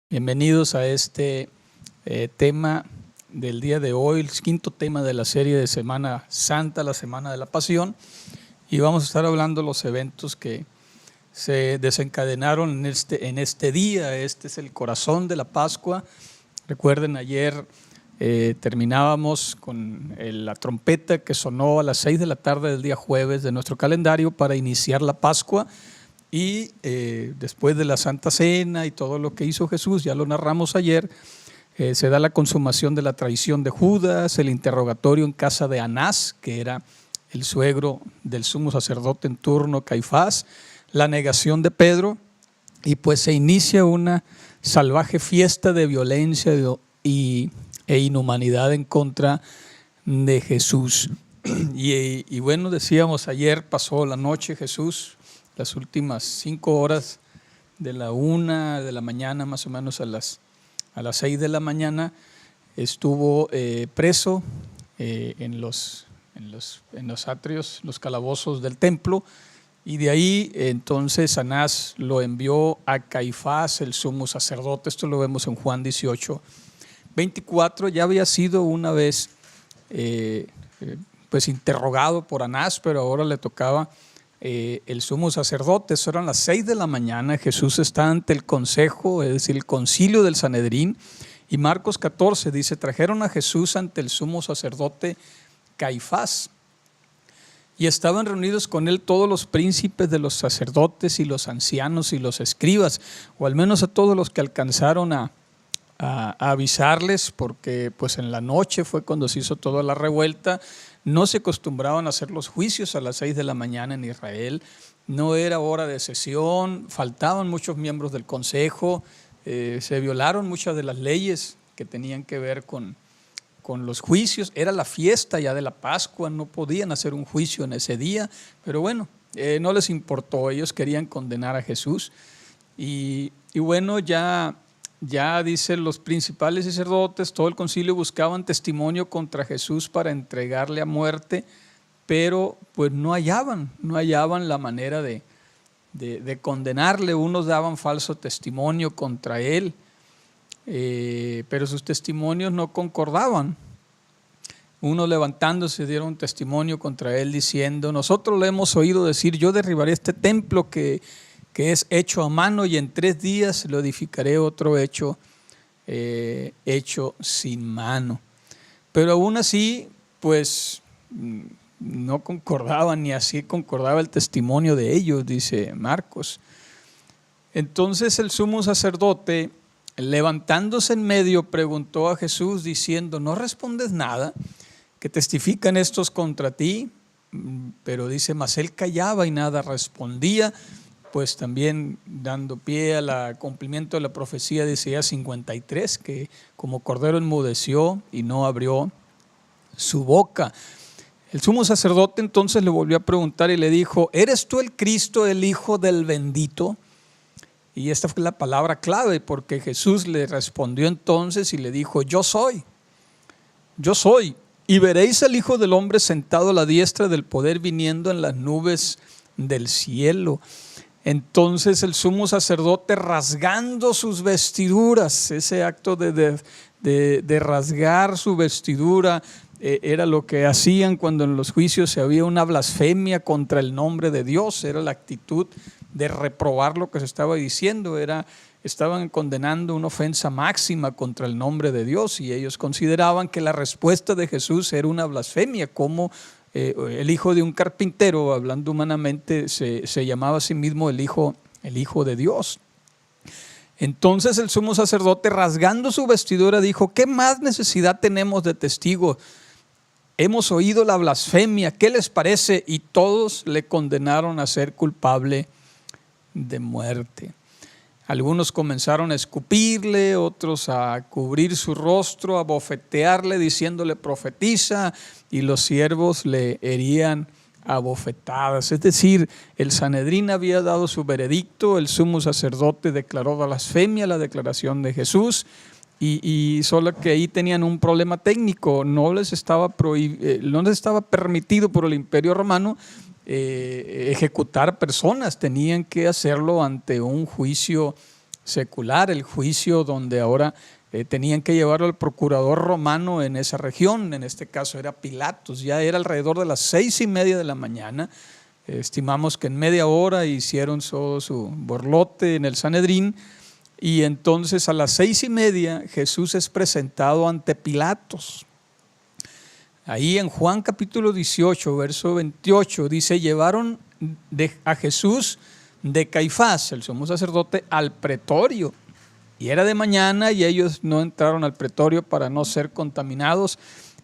Bienvenidos a este tema del día de hoy, el quinto tema de la serie de Semana Santa, la Semana de la Pasión, y vamos a estar hablando de los eventos que se desencadenaron en este día. Este es el corazón de la Pascua. Recuerden, ayer terminábamos con la trompeta que sonó a las 6 de la tarde del día jueves de nuestro calendario para iniciar la Pascua. Y después de la Santa Cena y todo lo que hizo Jesús, ya lo narramos ayer, se da la consumación de la traición de Judas, el interrogatorio en casa de Anás, que era el suegro del sumo sacerdote en turno, Caifás, la negación de Pedro, y pues se inicia una salvaje fiesta de violencia e inhumanidad en contra de Jesús. Y bueno, decíamos, ayer pasó la noche Jesús, las últimas 5 horas de la 1 de la mañana, más o menos a las 6 de la mañana, estuvo preso en los atrios, los calabozos del templo, y de ahí entonces Anás lo envió a Caifás, el sumo sacerdote. Esto lo vemos en Juan 18:24. Ya había sido una vez pues interrogado por Anás, pero ahora le tocaba el sumo sacerdote. Eso eran las 6 de la mañana. Jesús está ante el consejo, es decir, el concilio del Sanedrín. Y Marcos 14 dice: trajeron a Jesús ante el sumo sacerdote Caifás, y estaban reunidos con él todos los príncipes de los sacerdotes y los ancianos y los escribas, o al menos a todos los que alcanzaron a avisarles, porque pues en la noche fue cuando se hizo toda la revuelta. No se acostumbraban a hacer los juicios a las 6 de la mañana en Israel, no era hora de sesión, faltaban muchos miembros del consejo, se violaron muchas de las leyes que tenían que ver con los juicios. Era la fiesta ya de la Pascua, no podían hacer un juicio en ese día, pero bueno, no les importó, ellos querían condenar a Jesús. Y bueno, ya dicen los principales sacerdotes, todo el concilio buscaban testimonio contra Jesús para entregarle a muerte, pero pues no hallaban la manera de condenarle. Unos daban falso testimonio contra él, pero sus testimonios no concordaban. Unos levantándose dieron testimonio contra él diciendo: nosotros le hemos oído decir, yo derribaré este templo que es hecho a mano, y en 3 días lo edificaré otro hecho sin mano. Pero aún así, pues no concordaban, ni así concordaba el testimonio de ellos, dice Marcos. Entonces el sumo sacerdote, levantándose en medio, preguntó a Jesús diciendo: ¿no respondes nada? ¿Que testifican estos contra ti? Pero dice, mas él callaba y nada respondía, pues también dando pie al cumplimiento de la profecía de Isaías 53, que como cordero enmudeció y no abrió su boca. El sumo sacerdote entonces le volvió a preguntar y le dijo: ¿eres tú el Cristo, el Hijo del Bendito? Y esta fue la palabra clave, porque Jesús le respondió entonces y le dijo: yo soy, y veréis al Hijo del Hombre sentado a la diestra del poder, viniendo en las nubes del cielo. Entonces el sumo sacerdote, rasgando sus vestiduras, ese acto de rasgar su vestidura era lo que hacían cuando en los juicios había una blasfemia contra el nombre de Dios. Era la actitud de reprobar lo que se estaba diciendo, estaban condenando una ofensa máxima contra el nombre de Dios, y ellos consideraban que la respuesta de Jesús era una blasfemia. Como el hijo de un carpintero, hablando humanamente, se llamaba a sí mismo el hijo de Dios. Entonces el sumo sacerdote, rasgando su vestidura, dijo: ¿qué más necesidad tenemos de testigos? Hemos oído la blasfemia, ¿qué les parece? Y todos le condenaron a ser culpable de muerte. Algunos comenzaron a escupirle, otros a cubrir su rostro, a bofetearle diciéndole: profetiza, y los siervos le herían a bofetadas. Es decir, el Sanedrín había dado su veredicto, el sumo sacerdote declaró blasfemia la declaración de Jesús, y solo que ahí tenían un problema técnico. No les estaba permitido por el Imperio Romano ejecutar personas, tenían que hacerlo ante un juicio secular, el juicio donde ahora tenían que llevarlo al procurador romano en esa región, en este caso era Pilatos. Ya era alrededor de las 6:30 de la mañana, estimamos que en media hora hicieron todo su borlote en el Sanedrín, y entonces a las 6:30 Jesús es presentado ante Pilatos. Ahí en Juan capítulo 18, verso 28, dice: llevaron a Jesús de Caifás, el sumo sacerdote, al pretorio. Y era de mañana y ellos no entraron al pretorio para no ser contaminados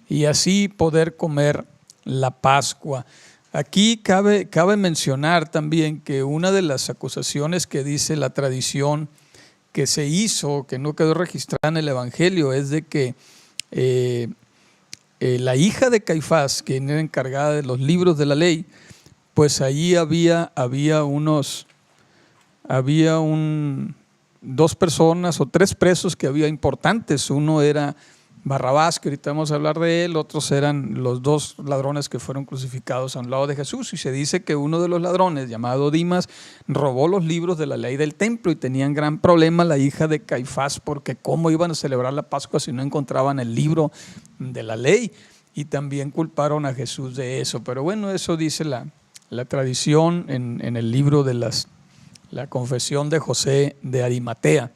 y así poder comer la Pascua. Aquí cabe mencionar también que una de las acusaciones que dice la tradición que se hizo, que no quedó registrada en el Evangelio, es de que la hija de Caifás, que era encargada de los libros de la ley, pues allí había dos personas o tres presos que había importantes. Uno era Barrabás, que ahorita vamos a hablar de él, otros eran los dos ladrones que fueron crucificados a un lado de Jesús, y se dice que uno de los ladrones, llamado Dimas, robó los libros de la ley del templo, y tenían gran problema la hija de Caifás, porque cómo iban a celebrar la Pascua si no encontraban el libro de la ley, y también culparon a Jesús de eso. Pero bueno, eso dice la tradición en el libro de la confesión de José de Arimatea.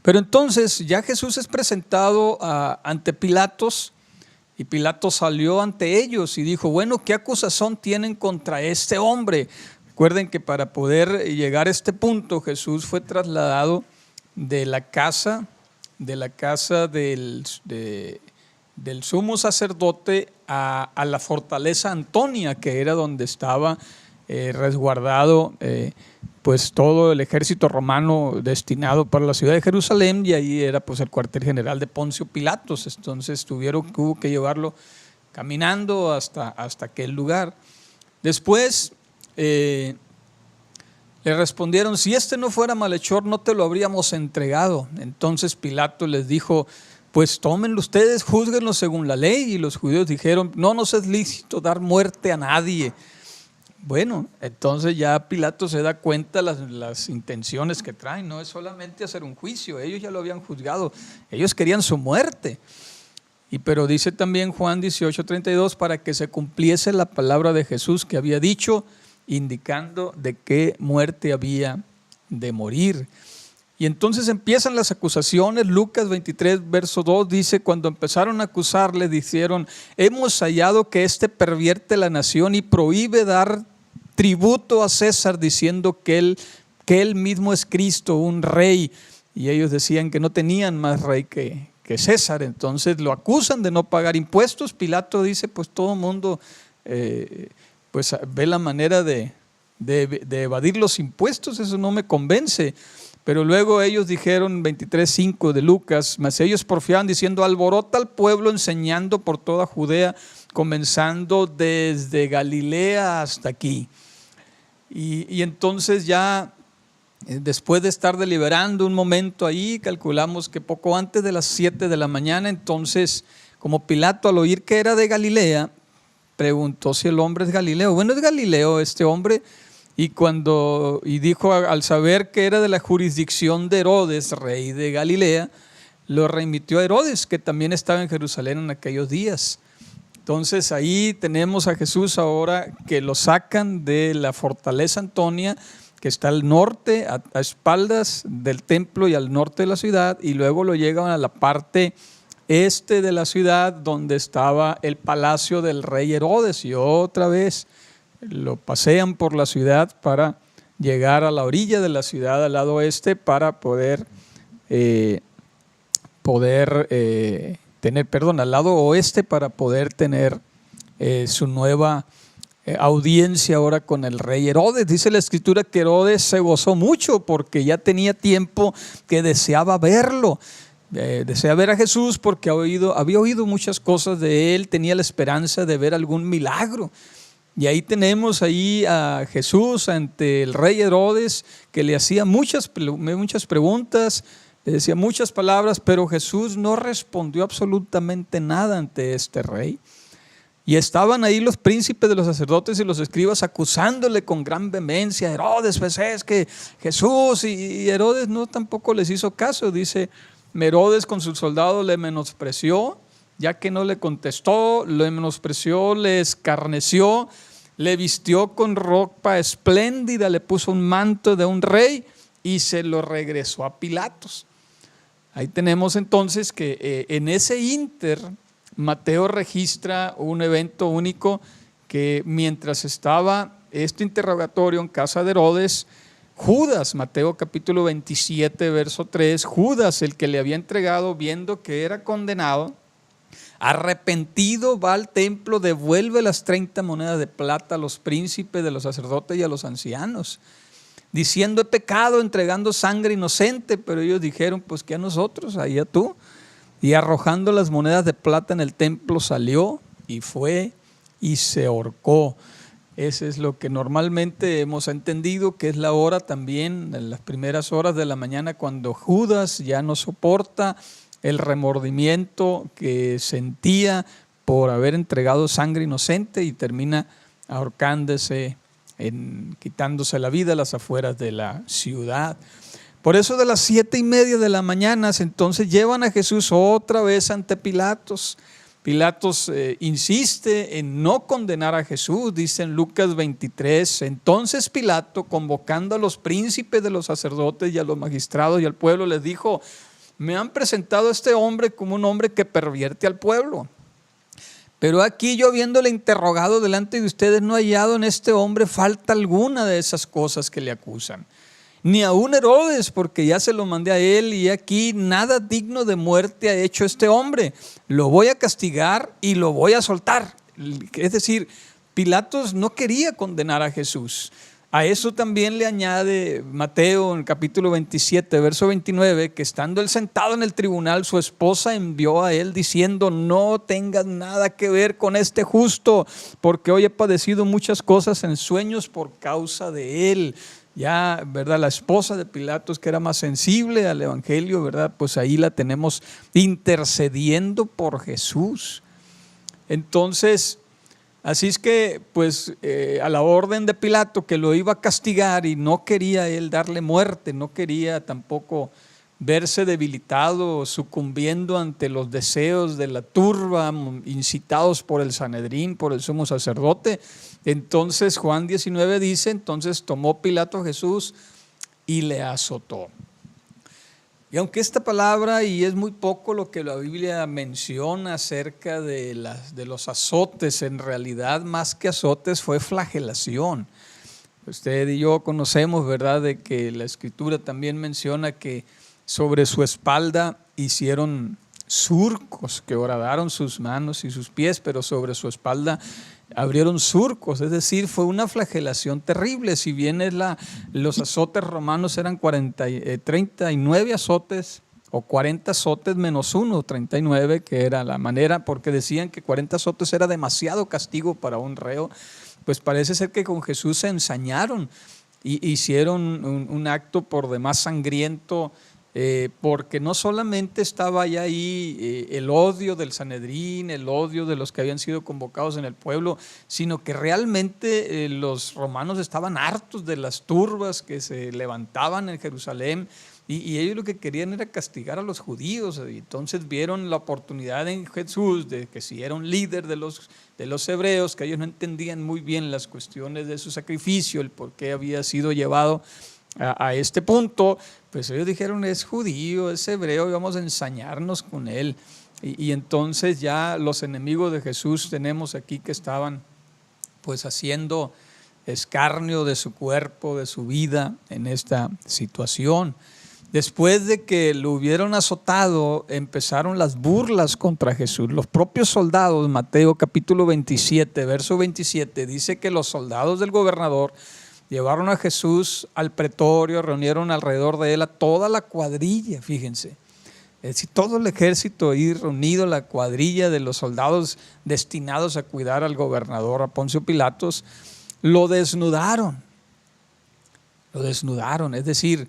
Pero entonces ya Jesús es presentado ante Pilatos, y Pilatos salió ante ellos y dijo: bueno, ¿qué acusación tienen contra este hombre? Recuerden que para poder llegar a este punto Jesús fue trasladado de la casa del sumo sacerdote a la fortaleza Antonia, que era donde estaba resguardado pues todo el ejército romano destinado para la ciudad de Jerusalén, y ahí era pues el cuartel general de Poncio Pilatos. Entonces tuvo que llevarlo caminando hasta aquel lugar. Después le respondieron: si este no fuera malhechor, no te lo habríamos entregado. Entonces Pilato les dijo: pues tómenlo ustedes, júzguenlo según la ley. Y los judíos dijeron: no nos es lícito dar muerte a nadie. Bueno, entonces ya Pilato se da cuenta las intenciones que traen. No es solamente hacer un juicio, ellos ya lo habían juzgado, ellos querían su muerte. Pero dice también Juan 18:32: para que se cumpliese la palabra de Jesús que había dicho, indicando de qué muerte había de morir. Y entonces empiezan las acusaciones. Lucas 23, verso 2 dice: cuando empezaron a acusarle, dijeron: hemos hallado que éste pervierte la nación y prohíbe dar tributo a César, diciendo que él mismo es Cristo, un rey. Y ellos decían que no tenían más rey que César. Entonces lo acusan de no pagar impuestos. Pilato dice: pues todo el mundo pues ve la manera de evadir los impuestos, eso no me convence. Pero luego ellos dijeron, 23:5 de Lucas: mas ellos porfiaban diciendo: alborota al pueblo, enseñando por toda Judea, comenzando desde Galilea hasta aquí. Y entonces ya después de estar deliberando un momento ahí, calculamos que poco antes de las 7 de la mañana, entonces como Pilato, al oír que era de Galilea, preguntó si el hombre es Galileo. Bueno, es Galileo este hombre. Y dijo, al saber que era de la jurisdicción de Herodes, rey de Galilea, lo remitió a Herodes, que también estaba en Jerusalén en aquellos días. Entonces ahí tenemos a Jesús ahora que lo sacan de la fortaleza Antonia, que está al norte, a espaldas del templo y al norte de la ciudad, y luego lo llevan a la parte este de la ciudad, donde estaba el palacio del rey Herodes, y otra vez lo pasean por la ciudad para llegar a la orilla de la ciudad, al lado oeste, para al lado oeste, para poder tener su nueva audiencia ahora con el rey Herodes. Dice la escritura que Herodes se gozó mucho porque ya tenía tiempo que deseaba verlo. Desea ver a Jesús porque había oído muchas cosas de él, tenía la esperanza de ver algún milagro. Y ahí tenemos a Jesús ante el rey Herodes, que le hacía muchas preguntas, le decía muchas palabras, pero Jesús no respondió absolutamente nada ante este rey. Y estaban ahí los príncipes de los sacerdotes y los escribas acusándole con gran vehemencia: Herodes, pues es que Jesús, y Herodes no tampoco les hizo caso. Dice: Herodes con sus soldados le menospreció, ya que no le contestó, le menospreció, le escarneció, le vistió con ropa espléndida, le puso un manto de un rey y se lo regresó a Pilatos. Ahí tenemos entonces que en ese ínter Mateo registra un evento único, que mientras estaba este interrogatorio en casa de Herodes, Judas, Mateo capítulo 27 verso 3, Judas, el que le había entregado, viendo que era condenado, arrepentido, va al templo, devuelve las 30 monedas de plata a los príncipes de los sacerdotes y a los ancianos, diciendo: he pecado entregando sangre inocente. Pero ellos dijeron: pues que a nosotros, allá tú. Y arrojando las monedas de plata en el templo, salió y fue y se ahorcó. Ese es lo que normalmente hemos entendido que es la hora también, en las primeras horas de la mañana, cuando Judas ya no soporta el remordimiento que sentía por haber entregado sangre inocente y termina ahorcándose, quitándose la vida a las afueras de la ciudad. Por eso de las 7:30 de la mañana entonces llevan a Jesús otra vez ante Pilatos. Pilatos insiste en no condenar a Jesús, dice en Lucas 23, entonces Pilato, convocando a los príncipes de los sacerdotes y a los magistrados y al pueblo, les dijo: me han presentado a este hombre como un hombre que pervierte al pueblo. Pero aquí yo, habiéndole interrogado delante de ustedes, no he hallado en este hombre falta alguna de esas cosas que le acusan. Ni aun Herodes, porque ya se lo mandé a él, y aquí nada digno de muerte ha hecho este hombre. Lo voy a castigar y lo voy a soltar. Es decir, Pilatos no quería condenar a Jesús. A eso también le añade Mateo en el capítulo 27, verso 29, que estando él sentado en el tribunal, su esposa envió a él diciendo: no tengas nada que ver con este justo, porque hoy he padecido muchas cosas en sueños por causa de él. Ya, ¿verdad? La esposa de Pilatos, que era más sensible al evangelio, ¿verdad? Pues ahí la tenemos intercediendo por Jesús. Entonces, así es que, pues, a la orden de Pilato, que lo iba a castigar y no quería él darle muerte, no quería tampoco verse debilitado, sucumbiendo ante los deseos de la turba, incitados por el Sanedrín, por el sumo sacerdote. Entonces Juan 19 dice: entonces tomó Pilato a Jesús y le azotó. Y aunque esta palabra, y es muy poco lo que la Biblia menciona acerca de los azotes, en realidad más que azotes fue flagelación. Usted y yo conocemos, ¿verdad?, de que la Escritura también menciona que sobre su espalda hicieron surcos, que horadaron sus manos y sus pies, pero sobre su espalda abrieron surcos. Es decir, fue una flagelación terrible. Si bien los azotes romanos eran 39 azotes o 40 azotes menos uno, 39, que era la manera, porque decían que 40 azotes era demasiado castigo para un reo. Pues parece ser que con Jesús se ensañaron y hicieron un acto por demás sangriento, porque no solamente estaba ya ahí el odio del Sanedrín, el odio de los que habían sido convocados en el pueblo, sino que realmente los romanos estaban hartos de las turbas que se levantaban en Jerusalén, y ellos lo que querían era castigar a los judíos. Y entonces vieron la oportunidad en Jesús de que si era un líder de los hebreos, que ellos no entendían muy bien las cuestiones de su sacrificio, el por qué había sido llevado a este punto, pues ellos dijeron: es judío, es hebreo, y vamos a ensañarnos con él. Y entonces ya los enemigos de Jesús tenemos aquí que estaban pues haciendo escarnio de su cuerpo, de su vida en esta situación. Después de que lo hubieron azotado, empezaron las burlas contra Jesús. Los propios soldados, Mateo capítulo 27, verso 27, dice que los soldados del gobernador llevaron a Jesús al pretorio, reunieron alrededor de él a toda la cuadrilla, fíjense. Es decir, todo el ejército ahí reunido, la cuadrilla de los soldados destinados a cuidar al gobernador, a Poncio Pilatos, lo desnudaron. Es decir,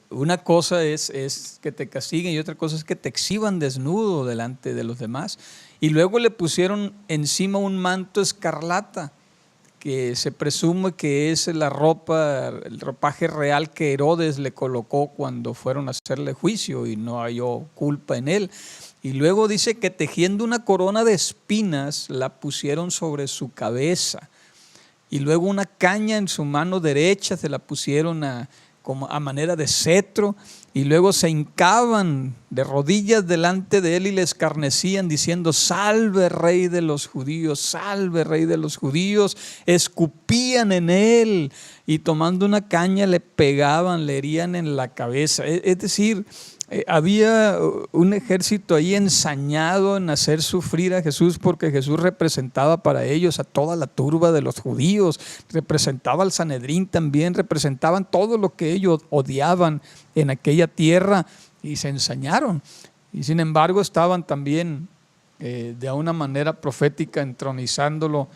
una cosa es que te castiguen y otra cosa es que te exhiban desnudo delante de los demás. y luego le pusieron encima un manto escarlata, que se presume que es la ropa, el ropaje real que Herodes le colocó cuando fueron a hacerle juicio y no halló culpa en él. Y luego dice que tejiendo una corona de espinas la pusieron sobre su cabeza. Y luego una caña en su mano derecha se la pusieron como a manera de cetro, y luego se hincaban de rodillas delante de él y le escarnecían diciendo: salve Rey de los judíos, salve Rey de los judíos. Escupían en él y tomando una caña le pegaban, le herían en la cabeza. Es decir, había un ejército ahí ensañado en hacer sufrir a Jesús, porque Jesús representaba para ellos a toda la turba de los judíos, representaba al Sanedrín también, representaban todo lo que ellos odiaban en aquella tierra, y se ensañaron. Y sin embargo estaban también de una manera profética entronizándolo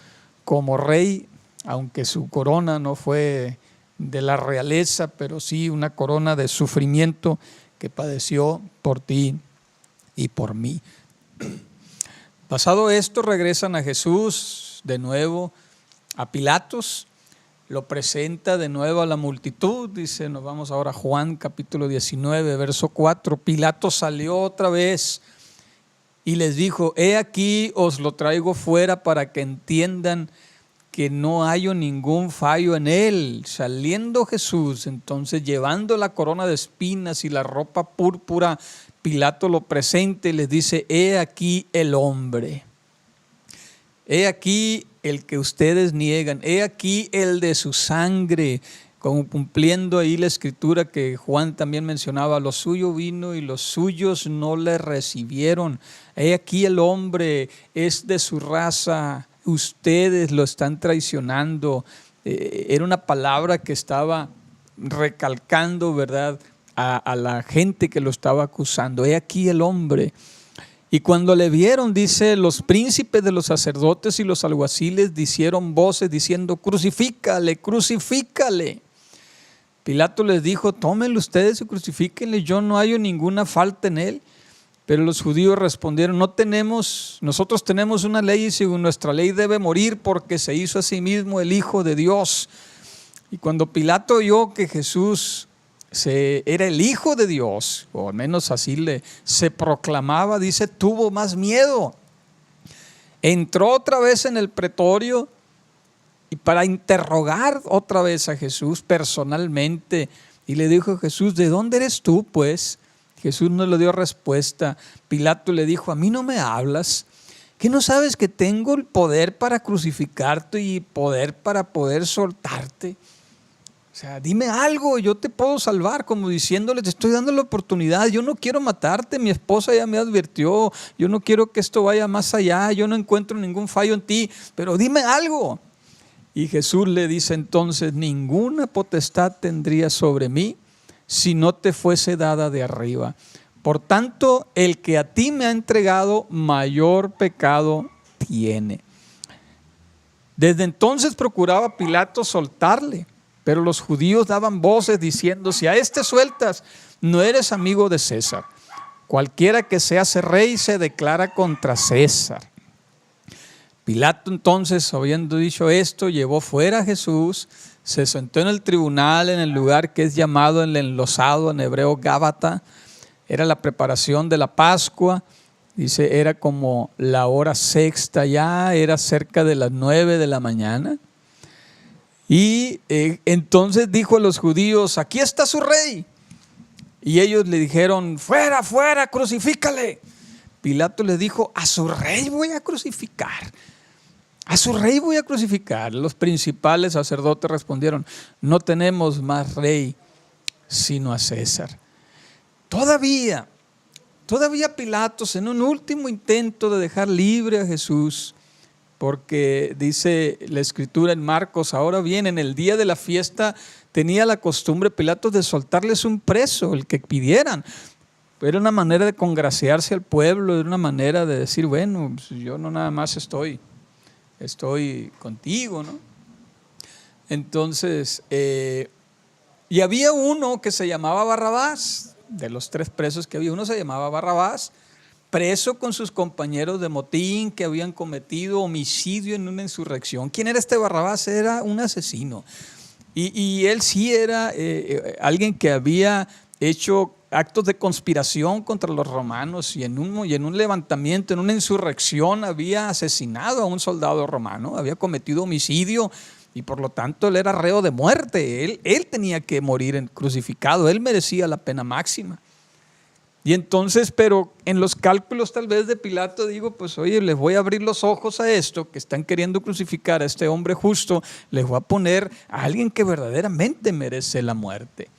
como rey, aunque su corona no fue de la realeza, pero sí una corona de sufrimiento que padeció por ti y por mí. Pasado esto, regresan a Jesús de nuevo a Pilatos, lo presenta de nuevo a la multitud. Dice, nos vamos ahora a Juan capítulo 19, verso 4. Pilatos salió otra vez y les dijo: he aquí os lo traigo fuera para que entiendan que no hallo ningún fallo en él. Saliendo Jesús, entonces llevando la corona de espinas y la ropa púrpura, Pilato lo presenta y les dice: he aquí el hombre, he aquí el que ustedes niegan, he aquí el de su sangre, cumpliendo ahí la escritura que Juan también mencionaba: lo suyo vino y los suyos no le recibieron. He aquí el hombre, es de su raza, ustedes lo están traicionando. Era una palabra que estaba recalcando, ¿verdad?, a la gente que lo estaba acusando. He aquí el hombre. Y cuando le vieron, dice, los príncipes de los sacerdotes y los alguaciles dieron voces diciendo: crucifícale, crucifícale. Pilato les dijo: tómenlo ustedes y crucifíquenle, yo no hallo ninguna falta en él. Pero los judíos respondieron: nosotros tenemos una ley, y según nuestra ley debe morir, porque se hizo a sí mismo el Hijo de Dios. Y cuando Pilato oyó que Jesús era el Hijo de Dios, o al menos así se proclamaba, dice, tuvo más miedo. Entró otra vez en el pretorio y para interrogar otra vez a Jesús personalmente, y le dijo a Jesús: ¿de dónde eres tú, pues? Jesús no le dio respuesta. Pilato le dijo: ¿a mí no me hablas? ¿Qué no sabes que tengo el poder para crucificarte y poder para poder soltarte? O sea, dime algo, yo te puedo salvar, como diciéndole: te estoy dando la oportunidad, yo no quiero matarte, mi esposa ya me advirtió, yo no quiero que esto vaya más allá, yo no encuentro ningún fallo en ti, pero dime algo. Y Jesús le dice entonces: ninguna potestad tendría sobre mí si no te fuese dada de arriba. Por tanto, el que a ti me ha entregado, mayor pecado tiene. Desde entonces procuraba Pilato soltarle, pero los judíos daban voces diciendo: si a este sueltas, no eres amigo de César. Cualquiera que se hace rey se declara contra César. Pilato entonces, habiendo dicho esto, llevó fuera a Jesús, se sentó en el tribunal, en el lugar que es llamado el enlosado, en hebreo Gábata. Era la preparación de la Pascua. Dice, era como la hora sexta ya, era cerca de las 9 de la mañana. Y entonces dijo a los judíos: aquí está su rey. Y ellos le dijeron: fuera, fuera, crucifícale. Pilato les dijo: a su rey voy a crucificar. A su rey voy a crucificar. Los principales sacerdotes respondieron: no tenemos más rey sino a César. Todavía Pilatos, en un último intento de dejar libre a Jesús, porque dice la escritura en Marcos: ahora bien, en el día de la fiesta tenía la costumbre Pilatos de soltarles un preso, el que pidieran. Era una manera de congraciarse al pueblo, era una manera de decir: bueno, pues yo no nada más estoy contigo, ¿no? Entonces, y había uno que se llamaba Barrabás. De los 3 presos que había, uno se llamaba Barrabás, preso con sus compañeros de motín que habían cometido homicidio en una insurrección. ¿Quién era este Barrabás? Era un asesino. Y él sí era alguien que había hecho actos de conspiración contra los romanos y en un levantamiento, en una insurrección, había asesinado a un soldado romano, había cometido homicidio y por lo tanto él era reo de muerte. Él tenía que morir crucificado, él merecía la pena máxima. Y entonces, pero en los cálculos tal vez de Pilato, digo, pues oye, les voy a abrir los ojos a esto, que están queriendo crucificar a este hombre justo, les voy a poner a alguien que verdaderamente merece la muerte.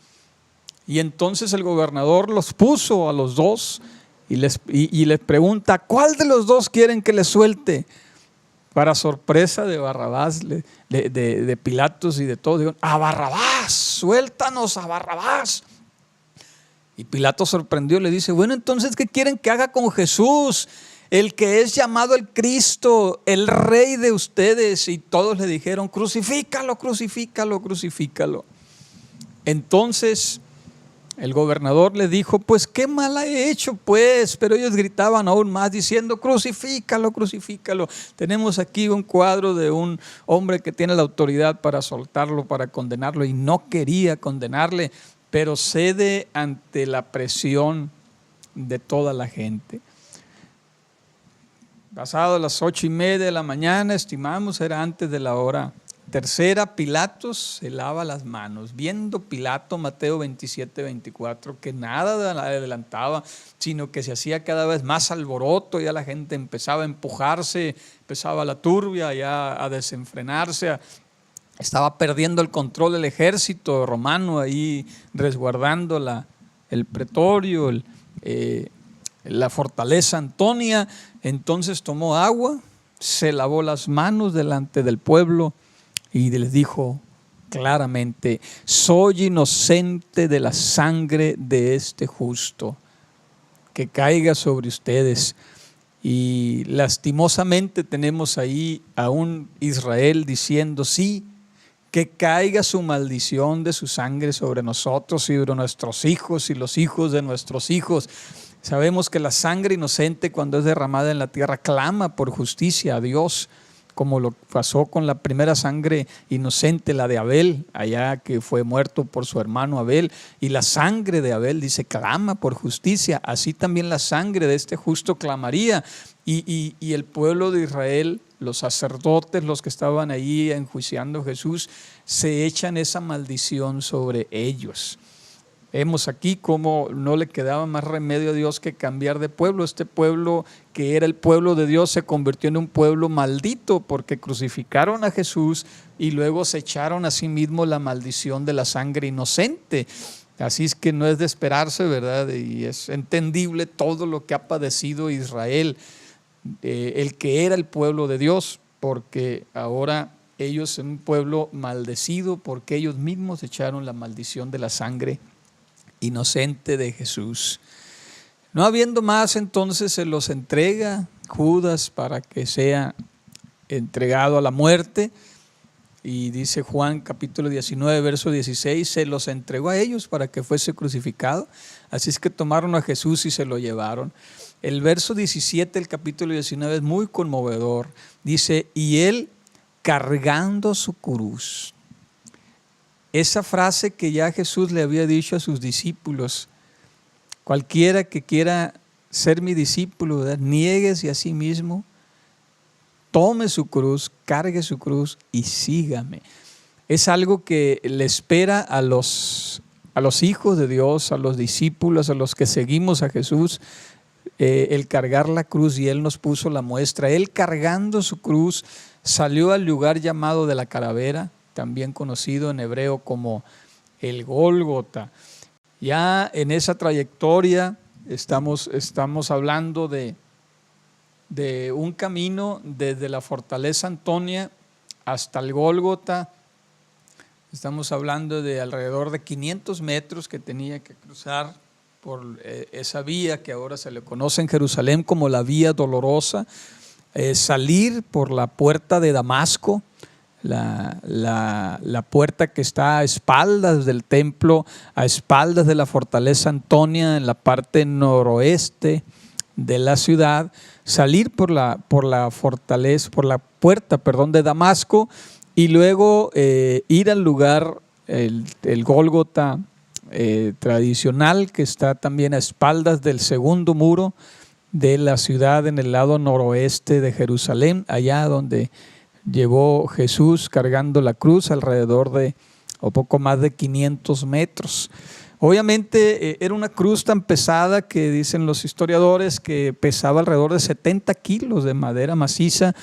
Y entonces el gobernador los puso a los dos y les pregunta, ¿cuál de los dos quieren que les suelte? Para sorpresa de Barrabás, de Pilatos y de todos, digo, a Barrabás, suéltanos a Barrabás. Y Pilato sorprendió, le dice, bueno, entonces, ¿qué quieren que haga con Jesús? El que es llamado el Cristo, el Rey de ustedes. Y todos le dijeron, crucifícalo, crucifícalo, crucifícalo. Entonces el gobernador le dijo, pues qué mal he hecho pues. Pero ellos gritaban aún más diciendo, crucifícalo, crucifícalo. Tenemos aquí un cuadro de un hombre que tiene la autoridad para soltarlo, para condenarlo, y no quería condenarle, pero cede ante la presión de toda la gente. Pasado las 8:30 de la mañana, estimamos, era antes de la hora tercera, Pilatos se lava las manos, viendo Pilato, Mateo 27-24, que nada adelantaba, sino que se hacía cada vez más alboroto, ya la gente empezaba a empujarse, empezaba la turbia ya a desenfrenarse, estaba perdiendo el control del ejército romano ahí resguardando el pretorio, la fortaleza Antonia. Entonces tomó agua, se lavó las manos delante del pueblo y les dijo claramente, soy inocente de la sangre de este justo, que caiga sobre ustedes. Y lastimosamente tenemos ahí a un Israel diciendo, sí, que caiga su maldición de su sangre sobre nosotros y sobre nuestros hijos y los hijos de nuestros hijos. Sabemos que la sangre inocente, cuando es derramada en la tierra, clama por justicia a Dios, como lo pasó con la primera sangre inocente, la de Abel, allá que fue muerto por su hermano Abel. Y la sangre de Abel, dice, clama por justicia. Así también la sangre de este justo clamaría. Y el pueblo de Israel, los sacerdotes, los que estaban ahí enjuiciando a Jesús, se echan esa maldición sobre ellos. Vemos aquí cómo no le quedaba más remedio a Dios que cambiar de pueblo. Este pueblo que era el pueblo de Dios se convirtió en un pueblo maldito porque crucificaron a Jesús y luego se echaron a sí mismos la maldición de la sangre inocente. Así es que no es de esperarse, ¿verdad? Y es entendible todo lo que ha padecido Israel, el que era el pueblo de Dios, porque ahora ellos son un pueblo maldecido porque ellos mismos echaron la maldición de la sangre inocente de Jesús. No habiendo más, entonces se los entrega Judas para que sea entregado a la muerte. Y dice Juan capítulo 19, verso 16, se los entregó a ellos para que fuese crucificado. Así es que tomaron a Jesús y se lo llevaron. El verso 17 del capítulo 19 es muy conmovedor. Dice, y él cargando su cruz. Esa frase que ya Jesús le había dicho a sus discípulos, cualquiera que quiera ser mi discípulo, ¿verdad? Niéguese a sí mismo, tome su cruz, cargue su cruz y sígame. Es algo que le espera a los hijos de Dios, a los discípulos, a los que seguimos a Jesús, el cargar la cruz, y Él nos puso la muestra. Él cargando su cruz salió al lugar llamado de la calavera, también conocido en hebreo como el Gólgota. Ya en esa trayectoria estamos hablando de un camino desde la fortaleza Antonia hasta el Gólgota. Estamos hablando de alrededor de 500 metros que tenía que cruzar por esa vía que ahora se le conoce en Jerusalén como la Vía Dolorosa, salir por la puerta de Damasco, la puerta que está a espaldas del templo, a espaldas de la fortaleza Antonia, en la parte noroeste, de la ciudad, salir por la fortaleza, por la puerta, perdón, de Damasco, y luego ir al lugar, el Gólgota tradicional, que está también a espaldas del segundo muro de la ciudad, en el lado noroeste de Jerusalén, allá donde llevó Jesús cargando la cruz, alrededor de o poco más de 500 metros. Obviamente era una cruz tan pesada que dicen los historiadores que pesaba alrededor de 70 kilos de madera maciza,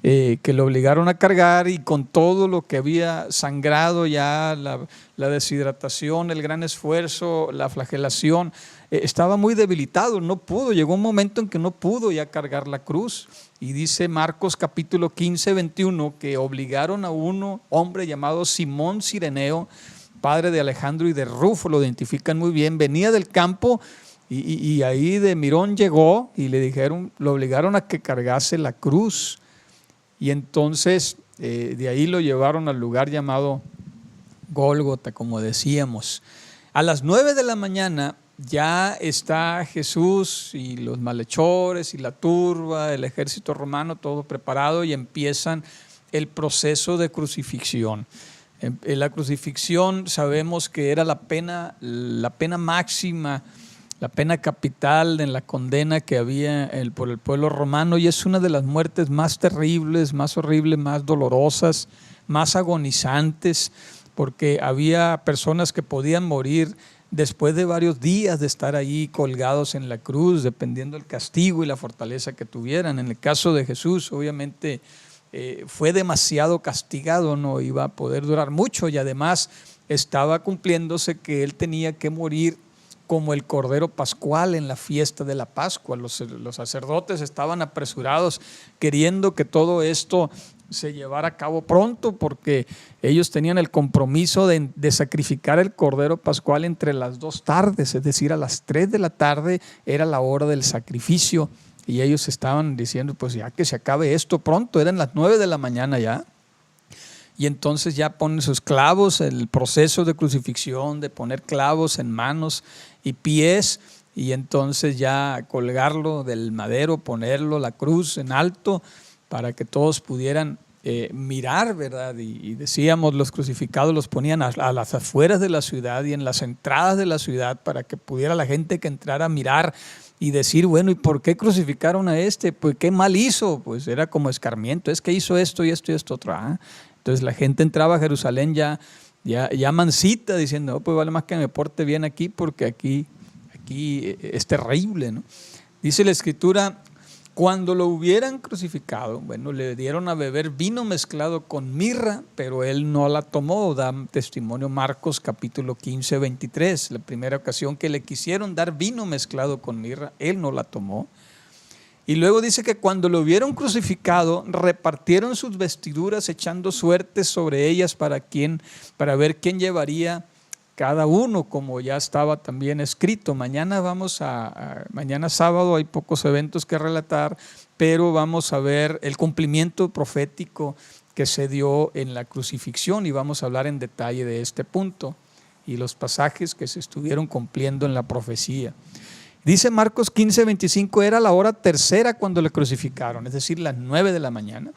que lo obligaron a cargar, y con todo lo que había sangrado ya, la deshidratación, el gran esfuerzo, la flagelación, estaba muy debilitado, no pudo, llegó un momento en que no pudo ya cargar la cruz. Y dice Marcos capítulo 15, 21, que obligaron a un hombre llamado Simón Cireneo, padre de Alejandro y de Rufo, lo identifican muy bien, venía del campo y ahí de Mirón llegó, y le dijeron, lo obligaron a que cargase la cruz, y entonces de ahí lo llevaron al lugar llamado Gólgota, como decíamos. A las 9 de la mañana ya está Jesús y los malhechores y la turba, el ejército romano, todo preparado, y empiezan el proceso de crucifixión. En la crucifixión sabemos que era la pena máxima, la pena capital en la condena que había por el pueblo romano, y es una de las muertes más terribles, más horribles, más dolorosas, más agonizantes, porque había personas que podían morir después de varios días de estar ahí colgados en la cruz, dependiendo del castigo y la fortaleza que tuvieran. En el caso de Jesús, obviamente, fue demasiado castigado, no iba a poder durar mucho, y además estaba cumpliéndose que él tenía que morir como el Cordero Pascual en la fiesta de la Pascua. Los sacerdotes estaban apresurados queriendo que todo esto se llevara a cabo pronto, porque ellos tenían el compromiso de sacrificar el Cordero Pascual entre las 2 tardes, es decir, a las 3 de la tarde era la hora del sacrificio. Y ellos estaban diciendo, pues ya que se acabe esto pronto, eran las 9 de la mañana ya. Y entonces ya ponen sus clavos, el proceso de crucifixión, de poner clavos en manos y pies, y entonces ya colgarlo del madero, ponerlo, la cruz en alto, para que todos pudieran mirar, ¿verdad? Y decíamos, los crucificados los ponían a las afueras de la ciudad y en las entradas de la ciudad, para que pudiera la gente que entrara a mirar y decir, bueno, ¿y por qué crucificaron a este? Pues qué mal hizo, pues era como escarmiento, es que hizo esto y esto y esto otro. Entonces la gente entraba a Jerusalén ya mansita, diciendo, pues vale más que me porte bien aquí, porque aquí es terrible, ¿no? Dice la Escritura, cuando lo hubieran crucificado, bueno, le dieron a beber vino mezclado con mirra, pero él no la tomó. Da testimonio Marcos capítulo 15, 23. La primera ocasión que le quisieron dar vino mezclado con mirra, él no la tomó. Y luego dice que cuando lo hubieron crucificado, repartieron sus vestiduras echando suertes sobre ellas para ver quién llevaría cada uno, como ya estaba también escrito. Mañana mañana sábado hay pocos eventos que relatar, pero vamos a ver el cumplimiento profético que se dio en la crucifixión, y vamos a hablar en detalle de este punto y los pasajes que se estuvieron cumpliendo en la profecía. Dice Marcos 15, 25, era la hora tercera cuando le crucificaron, es decir, las 9 de la mañana.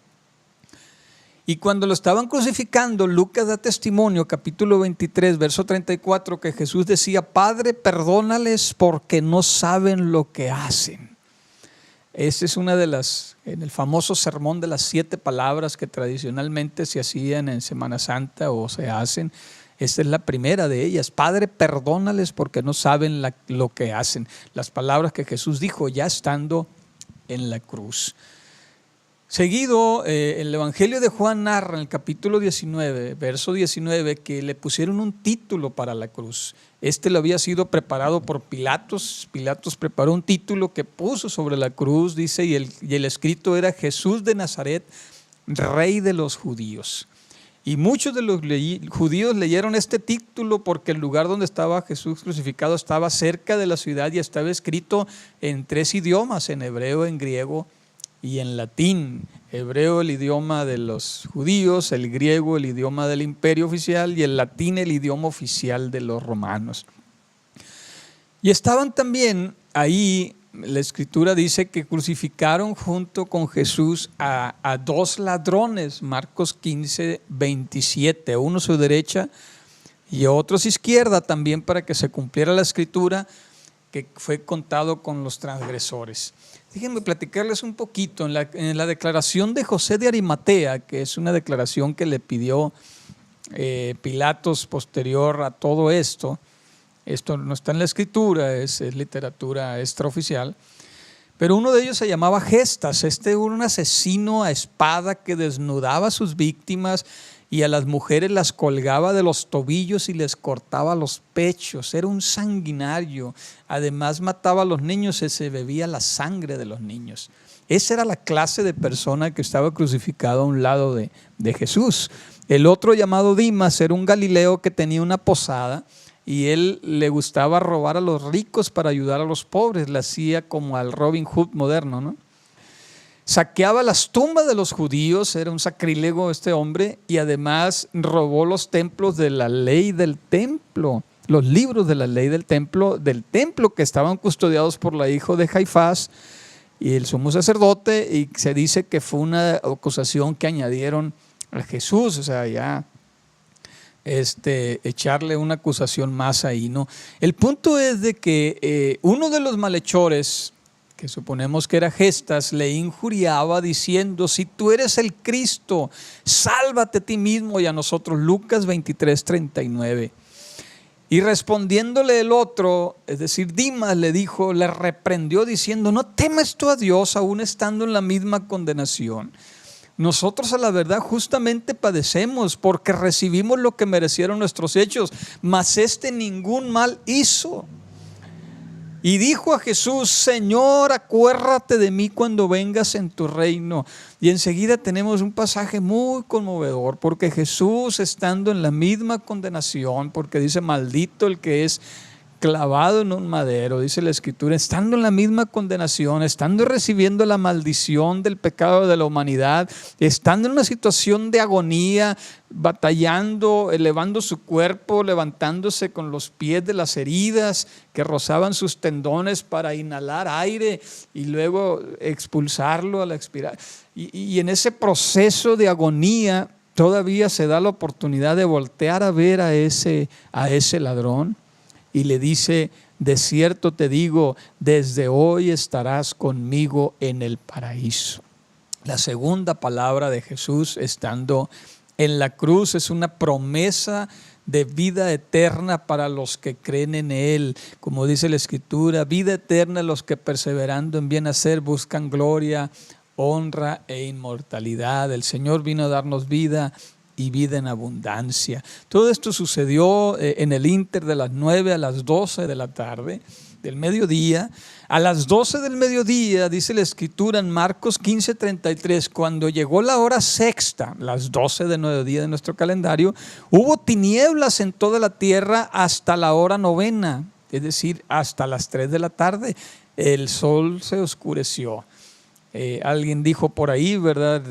Y cuando lo estaban crucificando, Lucas da testimonio, capítulo 23, verso 34, que Jesús decía, Padre, perdónales porque no saben lo que hacen. Esa es una de en el famoso sermón de las 7 palabras que tradicionalmente se hacían en Semana Santa o se hacen. Esta es la primera de ellas. Padre, perdónales porque no saben lo que hacen. Las palabras que Jesús dijo ya estando en la cruz. Seguido, el Evangelio de Juan narra en el capítulo 19, verso 19, que le pusieron un título para la cruz. Este lo había sido preparado por Pilatos. Pilatos preparó un título que puso sobre la cruz, dice, y el escrito era Jesús de Nazaret, Rey de los Judíos. Y muchos de los judíos leyeron este título porque el lugar donde estaba Jesús crucificado estaba cerca de la ciudad y estaba escrito en 3 idiomas, en hebreo, en griego y en latín. Hebreo, el idioma de los judíos; el griego, el idioma del imperio oficial; y el latín, el idioma oficial de los romanos. Y estaban también ahí la Escritura dice que crucificaron junto con Jesús a dos ladrones, Marcos 15, 27, uno a su derecha y otro a su izquierda, también para que se cumpliera la Escritura, que fue contado con los transgresores. Déjenme platicarles un poquito. En la declaración de José de Arimatea, que es una declaración que le pidió Pilatos posterior a todo esto. Esto no está en la Escritura, es literatura extraoficial. Pero uno de ellos se llamaba Gestas. Este era un asesino a espada que desnudaba a sus víctimas y a las mujeres las colgaba de los tobillos y les cortaba los pechos. Era un sanguinario. Además mataba a los niños y se bebía la sangre de los niños. Esa era la clase de persona que estaba crucificado a un lado de Jesús. El otro, llamado Dimas, era un galileo que tenía una posada y él le gustaba robar a los ricos para ayudar a los pobres. Le hacía como al Robin Hood moderno, ¿no? Saqueaba las tumbas de los judíos, era un sacrílego este hombre, y además robó los templos de la ley del templo, los libros de la ley del templo que estaban custodiados por la hija de Caifás y el sumo sacerdote, y se dice que fue una acusación que añadieron a Jesús, o sea, ya echarle una acusación más ahí, ¿no? El punto es de que uno de los malhechores, que suponemos que era Gestas, le injuriaba diciendo: si tú eres el Cristo, sálvate a ti mismo y a nosotros. Lucas 23, 39. Y respondiéndole el otro, es decir, Dimas, le reprendió diciendo: no temes tú a Dios, aún estando en la misma condenación. Nosotros a la verdad justamente padecemos porque recibimos lo que merecieron nuestros hechos, mas ningún mal hizo. Y dijo a Jesús: Señor, acuérdate de mí cuando vengas en tu reino. Y enseguida tenemos un pasaje muy conmovedor, porque Jesús, estando en la misma condenación, porque dice: maldito el que es clavado en un madero, dice la Escritura, estando en la misma condenación, estando recibiendo la maldición del pecado de la humanidad, estando en una situación de agonía, batallando, elevando su cuerpo, levantándose con los pies de las heridas que rozaban sus tendones para inhalar aire y luego expulsarlo al expirar. Y en ese proceso de agonía todavía se da la oportunidad de voltear a ver a ese ladrón. Y le dice: de cierto te digo, desde hoy estarás conmigo en el paraíso. La segunda palabra de Jesús estando en la cruz es una promesa de vida eterna para los que creen en Él. Como dice la Escritura: vida eterna a los que perseverando en bien hacer buscan gloria, honra e inmortalidad. El Señor vino a darnos vida y vida en abundancia. Todo esto sucedió en el ínter de las 9 a las 12 de la tarde, del mediodía. A las 12 del mediodía, dice la Escritura en Marcos 15, 33, cuando llegó la hora sexta, las 12 del mediodía de nuestro calendario, hubo tinieblas en toda la tierra hasta la hora novena, es decir, hasta las 3 de la tarde. El sol se oscureció. Alguien dijo por ahí, ¿verdad?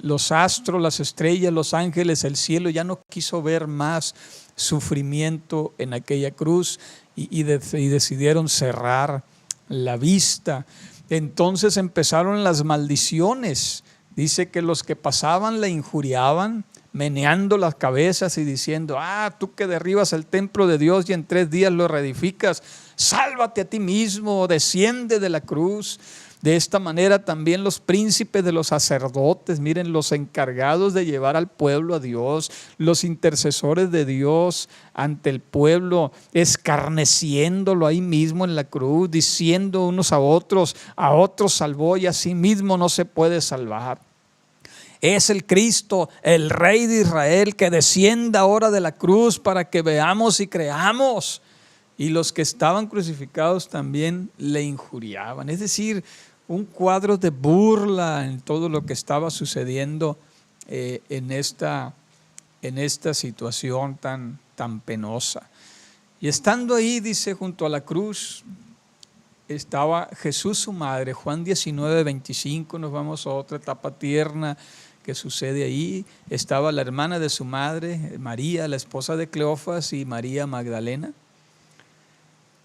Los astros, las estrellas, los ángeles, el cielo ya no quiso ver más sufrimiento en aquella cruz y decidieron cerrar la vista. Entonces empezaron las maldiciones. Dice que los que pasaban le injuriaban, meneando las cabezas y diciendo: tú que derribas el templo de Dios y en 3 días lo reedificas, sálvate a ti mismo, desciende de la cruz. De esta manera también los príncipes de los sacerdotes, miren, los encargados de llevar al pueblo a Dios, los intercesores de Dios ante el pueblo, escarneciéndolo ahí mismo en la cruz, diciendo unos a otros salvó y a sí mismo no se puede salvar. Es el Cristo, el Rey de Israel, que descienda ahora de la cruz para que veamos y creamos. Y los que estaban crucificados también le injuriaban. Es decir, un cuadro de burla en todo lo que estaba sucediendo en esta situación tan penosa. Y estando ahí, dice, junto a la cruz, estaba Jesús su madre. Juan 19, 25, nos vamos a otra etapa tierna que sucede ahí. Estaba la hermana de su madre, María, la esposa de Cleofas, y María Magdalena.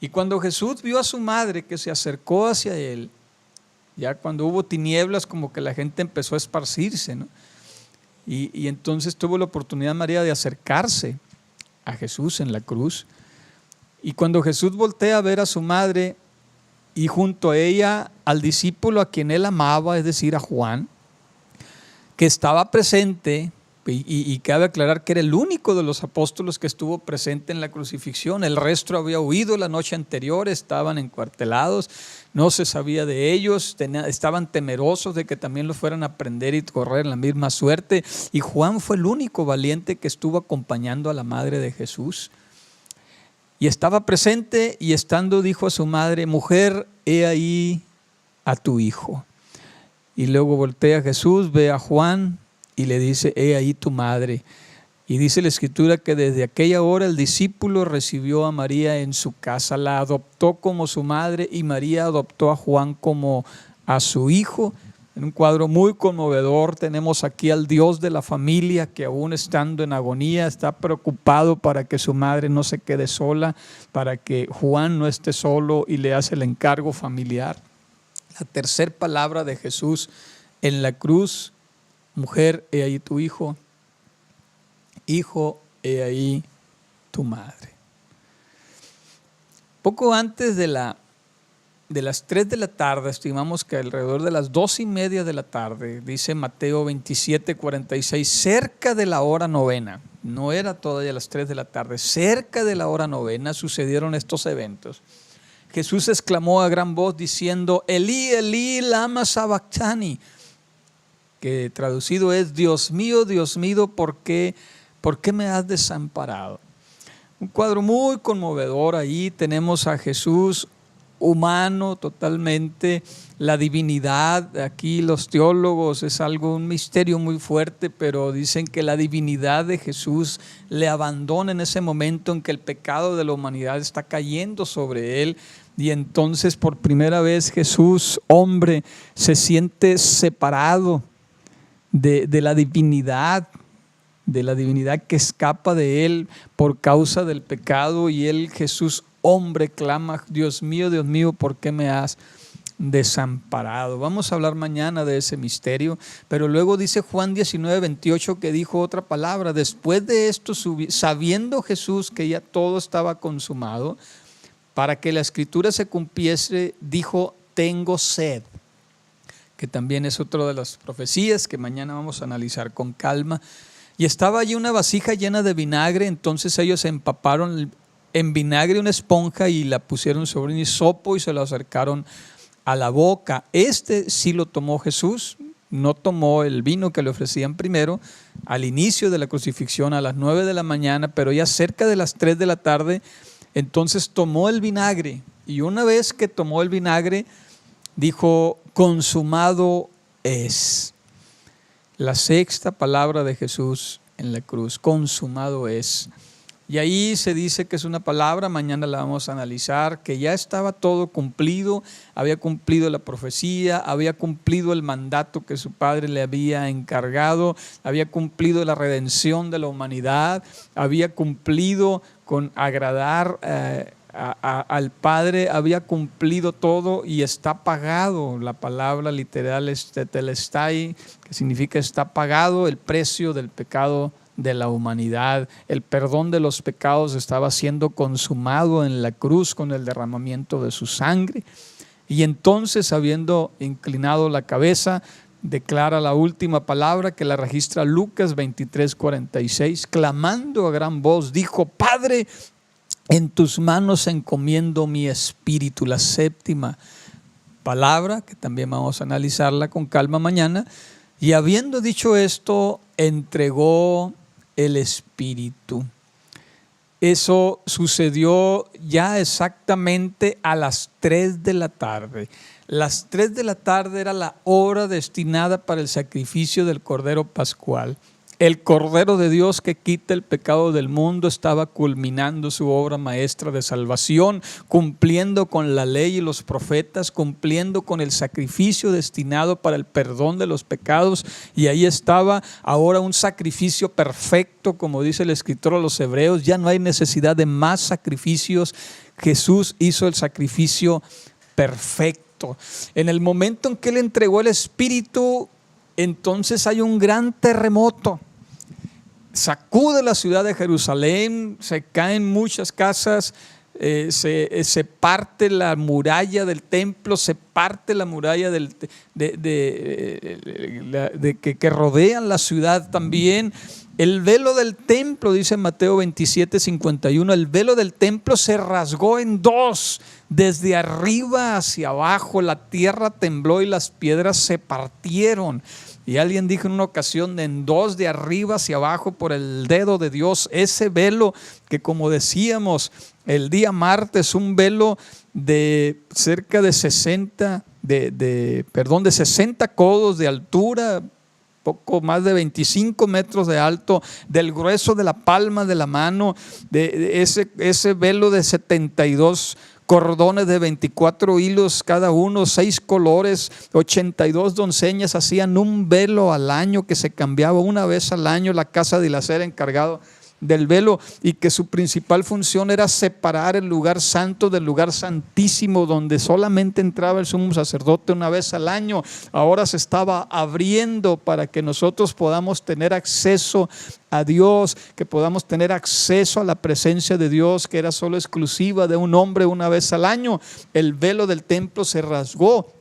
Y cuando Jesús vio a su madre que se acercó hacia él, ya cuando hubo tinieblas, como que la gente empezó a esparcirse, ¿no? Y entonces tuvo la oportunidad María de acercarse a Jesús en la cruz. Y cuando Jesús voltea a ver a su madre y junto a ella al discípulo a quien él amaba, es decir, a Juan, que estaba presente, y cabe aclarar que era el único de los apóstoles que estuvo presente en la crucifixión. El resto había huido la noche anterior, estaban encuartelados, no se sabía de ellos, estaban temerosos de que también los fueran a prender y correr la misma suerte. Y Juan fue el único valiente que estuvo acompañando a la madre de Jesús. Y estaba presente, y estando dijo a su madre: mujer, he ahí a tu hijo. Y luego voltea a Jesús, ve a Juan y le dice: he ahí tu madre. Y dice la Escritura que desde aquella hora el discípulo recibió a María en su casa, la adoptó como su madre, y María adoptó a Juan como a su hijo. En un cuadro muy conmovedor tenemos aquí al Dios de la familia que, aún estando en agonía, está preocupado para que su madre no se quede sola, para que Juan no esté solo, y le hace el encargo familiar. La tercera palabra de Jesús en la cruz: mujer, he ahí tu hijo. Hijo, he ahí tu madre. Poco antes de las 3 de la tarde, estimamos que alrededor de las 2:30 de la tarde, dice Mateo 27:46, cerca de la hora novena, no era todavía las 3 de la tarde, cerca de la hora novena sucedieron estos eventos. Jesús exclamó a gran voz diciendo: Elí, Elí, lama sabactani, que traducido es: Dios mío, ¿por qué me has desamparado? Un cuadro muy conmovedor. Ahí tenemos a Jesús humano totalmente, la divinidad. Aquí los teólogos es un misterio muy fuerte, pero dicen que la divinidad de Jesús le abandona en ese momento en que el pecado de la humanidad está cayendo sobre él. Y entonces por primera vez Jesús, hombre, se siente separado de la divinidad que escapa de él por causa del pecado. Y él, Jesús hombre, clama: Dios mío, ¿por qué me has desamparado? Vamos a hablar mañana de ese misterio, pero luego dice Juan 19:28 que dijo otra palabra. Después de esto, sabiendo Jesús que ya todo estaba consumado, para que la escritura se cumpliese, dijo: tengo sed, que también es otra de las profecías que mañana vamos a analizar con calma. Y estaba allí una vasija llena de vinagre. Entonces ellos empaparon en vinagre una esponja y la pusieron sobre un hisopo y se lo acercaron a la boca. Sí lo tomó Jesús, no tomó el vino que le ofrecían primero, al inicio de la crucifixión a las 9 de la mañana, pero ya cerca de las 3 de la tarde, entonces tomó el vinagre. Y una vez que tomó el vinagre, dijo: consumado es. La sexta palabra de Jesús en la cruz: consumado es. Y ahí se dice que es una palabra, mañana la vamos a analizar, que ya estaba todo cumplido, había cumplido la profecía, había cumplido el mandato que su Padre le había encargado, había cumplido la redención de la humanidad, había cumplido con agradar al Padre, había cumplido todo y está pagado. La palabra literal es tetelestai, que significa está pagado el precio del pecado de la humanidad. El perdón de los pecados estaba siendo consumado en la cruz con el derramamiento de su sangre. Y entonces, habiendo inclinado la cabeza, declara la última palabra que la registra Lucas 23:46, clamando a gran voz, dijo: Padre, en tus manos encomiendo mi espíritu. La séptima palabra, que también vamos a analizarla con calma mañana. Y habiendo dicho esto, entregó el espíritu. Eso sucedió ya exactamente a las 3 de la tarde. Las 3 de la tarde era la hora destinada para el sacrificio del Cordero Pascual. El Cordero de Dios que quita el pecado del mundo estaba culminando su obra maestra de salvación, cumpliendo con la ley y los profetas, cumpliendo con el sacrificio destinado para el perdón de los pecados. Y ahí estaba ahora un sacrificio perfecto, como dice el escritor a los Hebreos. Ya no hay necesidad de más sacrificios. Jesús hizo el sacrificio perfecto. En el momento en que Él entregó el Espíritu, entonces hay un gran terremoto. Sacude la ciudad de Jerusalén, se caen muchas casas, se parte la muralla del templo, se parte la muralla que rodean la ciudad también. El velo del templo, dice Mateo 27:51, el velo del templo se rasgó en dos, desde arriba hacia abajo. La tierra tembló y las piedras se partieron. Y alguien dijo en una ocasión, en dos, de arriba hacia abajo, por el dedo de Dios. Ese velo que, como decíamos el día martes, un velo de cerca de 60 codos de altura, poco más de 25 metros de alto, del grueso de la palma de la mano, de ese velo de 72 cordones de 24 hilos cada uno, 6 colores, 82 doncellas hacían un velo al año que se cambiaba una vez al año. La casa de Hilacer encargado del velo, y que su principal función era separar el lugar santo del lugar santísimo, donde solamente entraba el sumo sacerdote una vez al año. Ahora se estaba abriendo para que nosotros podamos tener acceso a Dios, que podamos tener acceso a la presencia de Dios, que era solo exclusiva de un hombre una vez al año. El velo del templo se rasgó.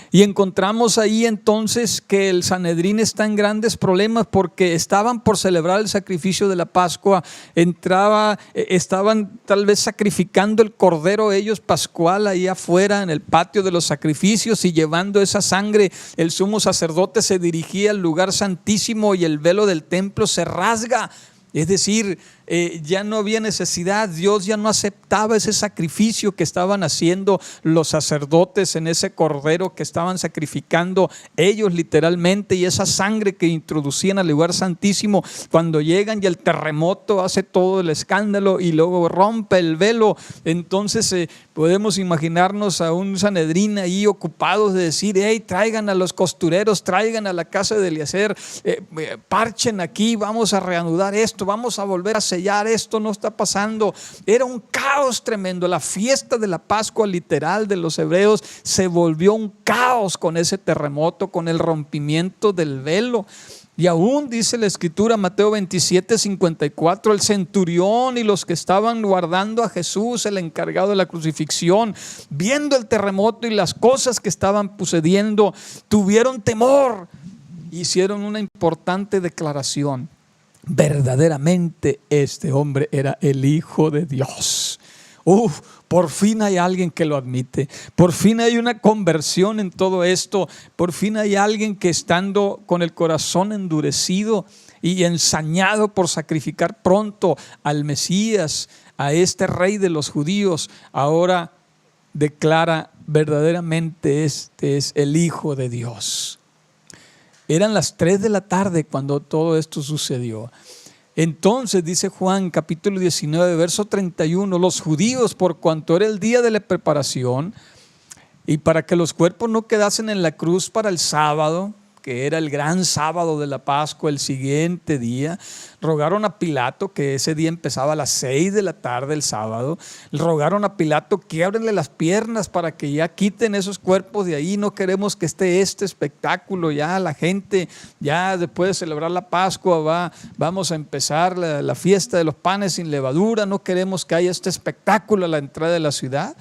Y encontramos ahí entonces que el Sanedrín está en grandes problemas, porque estaban por celebrar el sacrificio de la Pascua. Estaban tal vez sacrificando el cordero ellos pascual ahí afuera en el patio de los sacrificios, y llevando esa sangre el sumo sacerdote se dirigía al lugar santísimo, y el velo del templo se rasga. Es decir, ya no había necesidad. Dios ya no aceptaba ese sacrificio que estaban haciendo los sacerdotes en ese cordero que estaban sacrificando ellos literalmente, y esa sangre que introducían al lugar santísimo. Cuando llegan y el terremoto hace todo el escándalo y luego rompe el velo, entonces podemos imaginarnos a un Sanedrín ahí ocupados de decir: hey, traigan a los costureros, traigan a la casa de Eliezer, parchen aquí, vamos a reanudar esto, vamos a volver a sellar esto, no está pasando. Era un caos tremendo. La fiesta de la Pascua literal de los hebreos se volvió un caos con ese terremoto, con el rompimiento del velo. Y aún dice la escritura, Mateo 27:54, el centurión y los que estaban guardando a Jesús, el encargado de la crucifixión, viendo el terremoto y las cosas que estaban sucediendo, tuvieron temor. Hicieron una importante declaración: verdaderamente este hombre era el Hijo de Dios. Por fin hay alguien que lo admite. Por fin hay una conversión en todo esto. Por fin hay alguien que, estando con el corazón endurecido y ensañado por sacrificar pronto al Mesías, a este rey de los judíos, ahora declara: verdaderamente este es el Hijo de Dios. Eran las 3 de la tarde cuando todo esto sucedió. Entonces dice Juan capítulo 19 verso 31, los judíos, por cuanto era el día de la preparación y para que los cuerpos no quedasen en la cruz para el sábado, que era el gran sábado de la Pascua, el siguiente día, rogaron a Pilato, que ese día empezaba a las 6 de la tarde el sábado, rogaron a Pilato: quiébrenle las piernas para que ya quiten esos cuerpos de ahí, no queremos que esté este espectáculo. Ya la gente, ya después de celebrar la Pascua, vamos a empezar la fiesta de los panes sin levadura, no queremos que haya este espectáculo a la entrada de la ciudad.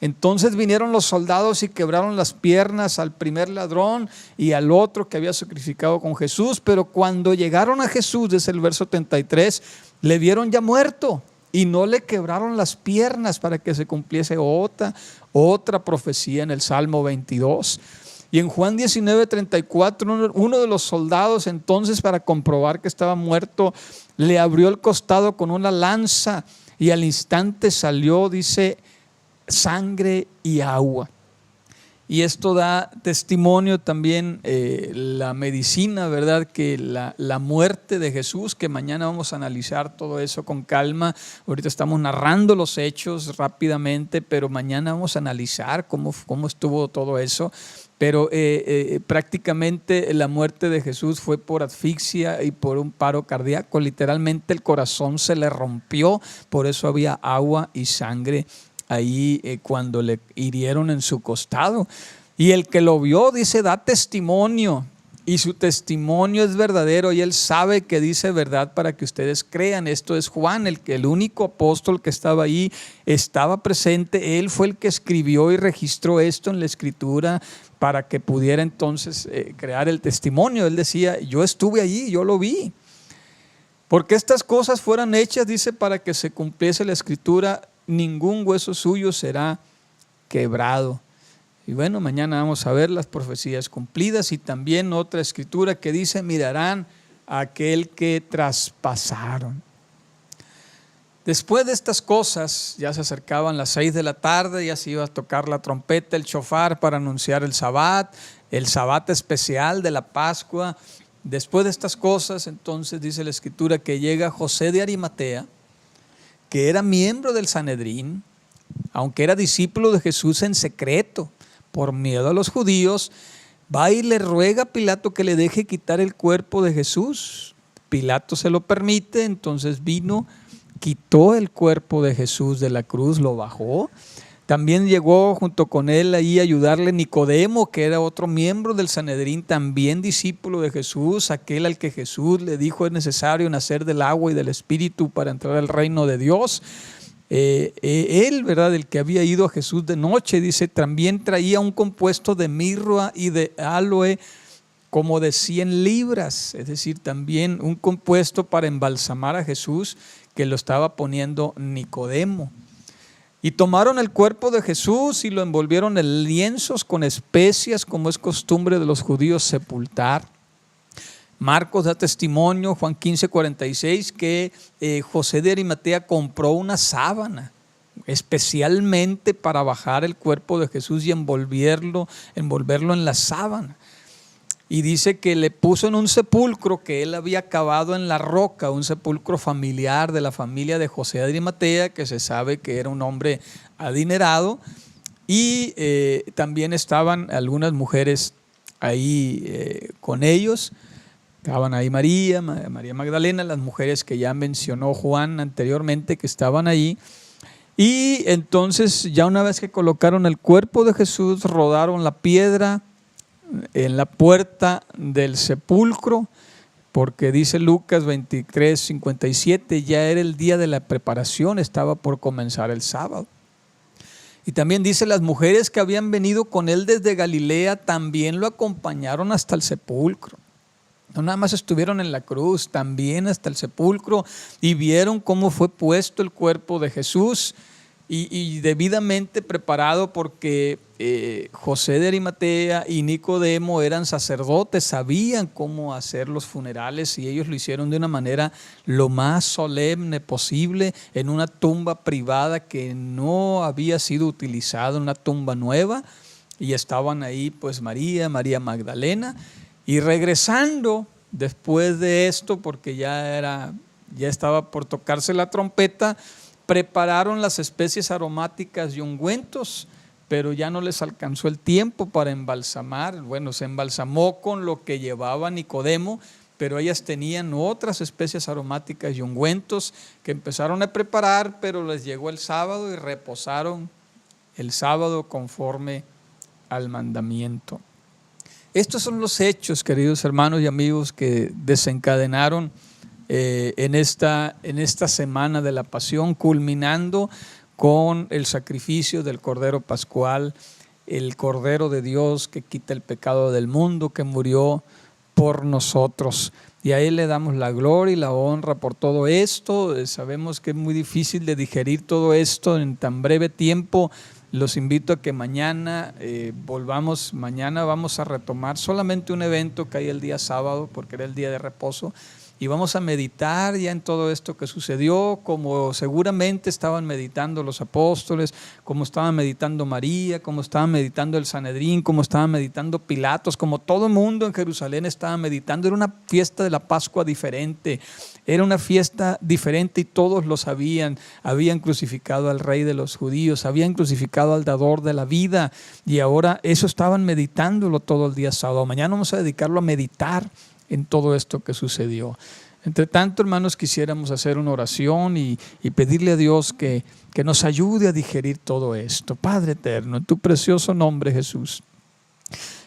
Entonces vinieron los soldados y quebraron las piernas al primer ladrón y al otro que había sacrificado con Jesús. Pero cuando llegaron a Jesús, desde el verso 33, le vieron ya muerto y no le quebraron las piernas, para que se cumpliese otra profecía en el Salmo 22. Y en Juan 19:34, uno de los soldados, entonces, para comprobar que estaba muerto, le abrió el costado con una lanza, y al instante salió, dice, sangre y agua. Y esto da testimonio también, la medicina, ¿verdad? Que la muerte de Jesús, que mañana vamos a analizar todo eso con calma. Ahorita estamos narrando los hechos rápidamente, pero mañana vamos a analizar cómo estuvo todo eso. Pero prácticamente la muerte de Jesús fue por asfixia y por un paro cardíaco. Literalmente el corazón se le rompió, por eso había agua y sangre ahí cuando le hirieron en su costado. Y el que lo vio, dice, da testimonio, y su testimonio es verdadero, y él sabe que dice verdad para que ustedes crean. Esto es Juan, el único apóstol que estaba ahí, estaba presente. Él fue el que escribió y registró esto en la escritura para que pudiera entonces crear el testimonio. Él decía, yo estuve allí, yo lo vi. Porque estas cosas fueran hechas, dice, para que se cumpliese la escritura, ningún hueso suyo será quebrado. Y bueno, mañana vamos a ver las profecías cumplidas, y también otra escritura que dice, mirarán a aquel que traspasaron. Después de estas cosas, ya se acercaban las 6 de la tarde, ya se iba a tocar la trompeta, el shofar, para anunciar el sabbat especial de la Pascua. Después de estas cosas, entonces dice la escritura que llega José de Arimatea, que era miembro del Sanedrín, aunque era discípulo de Jesús en secreto, por miedo a los judíos, va y le ruega a Pilato que le deje quitar el cuerpo de Jesús. Pilato se lo permite, entonces vino, quitó el cuerpo de Jesús de la cruz, lo bajó. También llegó junto con él ahí a ayudarle Nicodemo, que era otro miembro del Sanedrín, también discípulo de Jesús, aquel al que Jesús le dijo es necesario nacer del agua y del Espíritu para entrar al reino de Dios. Él, ¿verdad?, el que había ido a Jesús de noche, dice, también traía un compuesto de mirra y de aloe como de 100 libras, es decir, también un compuesto para embalsamar a Jesús, que lo estaba poniendo Nicodemo. Y tomaron el cuerpo de Jesús y lo envolvieron en lienzos con especias, como es costumbre de los judíos sepultar. Marcos da testimonio, Juan 15:46, que José de Arimatea compró una sábana especialmente para bajar el cuerpo de Jesús y envolverlo en la sábana. Y dice que le puso en un sepulcro que él había cavado en la roca, un sepulcro familiar de la familia de José de Arimatea, que se sabe que era un hombre adinerado. Y también estaban algunas mujeres ahí con ellos. Estaban ahí María Magdalena, las mujeres que ya mencionó Juan anteriormente que estaban ahí. Y entonces, ya una vez que colocaron el cuerpo de Jesús, rodaron la piedra en la puerta del sepulcro, porque dice Lucas 23:57, ya era el día de la preparación, estaba por comenzar el sábado. Y también dice, las mujeres que habían venido con él desde Galilea también lo acompañaron hasta el sepulcro. No nada más estuvieron en la cruz, también hasta el sepulcro, y vieron cómo fue puesto el cuerpo de Jesús y debidamente preparado, porque José de Arimatea y Nicodemo eran sacerdotes, sabían cómo hacer los funerales, y ellos lo hicieron de una manera lo más solemne posible, en una tumba privada que no había sido utilizada, una tumba nueva, y estaban ahí pues María Magdalena. Y regresando después de esto, porque ya estaba por tocarse la trompeta, prepararon las especies aromáticas y ungüentos, pero ya no les alcanzó el tiempo para embalsamar. Bueno, se embalsamó con lo que llevaba Nicodemo, pero ellas tenían otras especies aromáticas y ungüentos que empezaron a preparar, pero les llegó el sábado y reposaron el sábado conforme al mandamiento. Estos son los hechos, queridos hermanos y amigos, que desencadenaron en esta semana de la Pasión, culminando con el sacrificio del Cordero Pascual, el Cordero de Dios que quita el pecado del mundo, que murió por nosotros. Y a Él le damos la gloria y la honra por todo esto. Sabemos que es muy difícil de digerir todo esto en tan breve tiempo. Los invito a que mañana mañana vamos a retomar solamente un evento que hay el día sábado, porque era el día de reposo, y vamos a meditar ya en todo esto que sucedió, como seguramente estaban meditando los apóstoles, como estaban meditando María, como estaban meditando el Sanedrín, como estaban meditando Pilatos, como todo el mundo en Jerusalén estaba meditando. Era una fiesta de la Pascua diferente, era una fiesta diferente y todos lo sabían. Habían crucificado al Rey de los judíos, habían crucificado al dador de la vida, y ahora eso estaban meditándolo todo el día sábado. Mañana vamos a dedicarlo a meditar en todo esto que sucedió. Entre tanto, hermanos, quisiéramos hacer una oración y pedirle a Dios que nos ayude a digerir todo esto. Padre eterno, en tu precioso nombre, Jesús,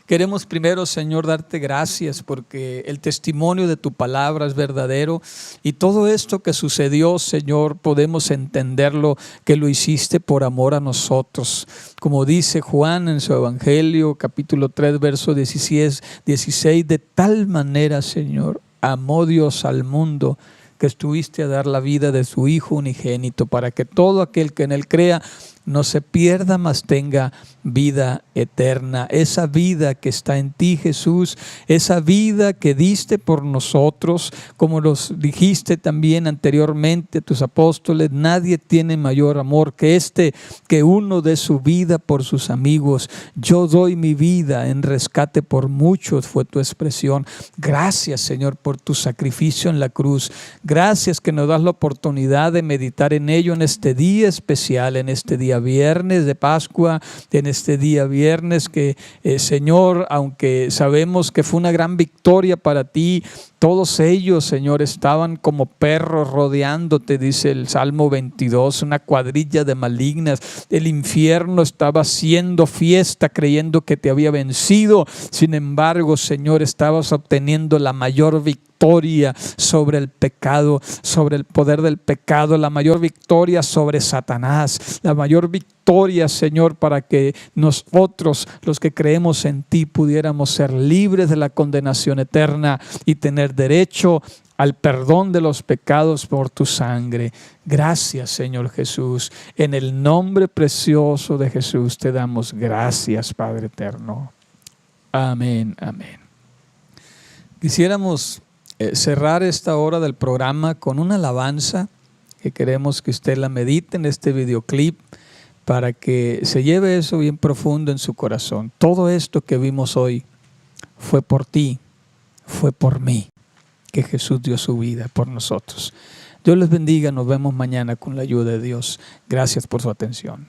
queremos primero, Señor, darte gracias porque el testimonio de tu palabra es verdadero, y todo esto que sucedió, Señor, podemos entenderlo que lo hiciste por amor a nosotros. Como dice Juan en su Evangelio, capítulo 3, verso 16, de tal manera, Señor, amó Dios al mundo, que estuviste a dar la vida de su Hijo unigénito, para que todo aquel que en él crea no se pierda, mas tenga vida eterna. Esa vida que está en ti, Jesús, esa vida que diste por nosotros, como los dijiste también anteriormente a tus apóstoles, nadie tiene mayor amor que este, que uno dé su vida por sus amigos. Yo doy mi vida en rescate por muchos, fue tu expresión. Gracias, Señor, por tu sacrificio en la cruz. Gracias que nos das la oportunidad de meditar en ello en este día especial, en este día viernes de Pascua, en este día viernes que, Señor, aunque sabemos que fue una gran victoria para ti, todos ellos, Señor, estaban como perros rodeándote, dice el Salmo 22, una cuadrilla de malignas. El infierno estaba haciendo fiesta creyendo que te había vencido. Sin embargo, Señor, estabas obteniendo la mayor victoria sobre el pecado, sobre el poder del pecado, la mayor victoria sobre Satanás, la mayor victoria, Señor, para que nosotros, los que creemos en ti, pudiéramos ser libres de la condenación eterna y tener derecho al perdón de los pecados por tu sangre. Gracias, Señor Jesús. En el nombre precioso de Jesús te damos gracias, Padre eterno. Amén, amén. Quisiéramos cerrar esta hora del programa con una alabanza que queremos que usted la medite en este videoclip, para que se lleve eso bien profundo en su corazón. Todo esto que vimos hoy fue por ti, fue por mí, que Jesús dio su vida por nosotros. Dios les bendiga, nos vemos mañana con la ayuda de Dios. Gracias por su atención.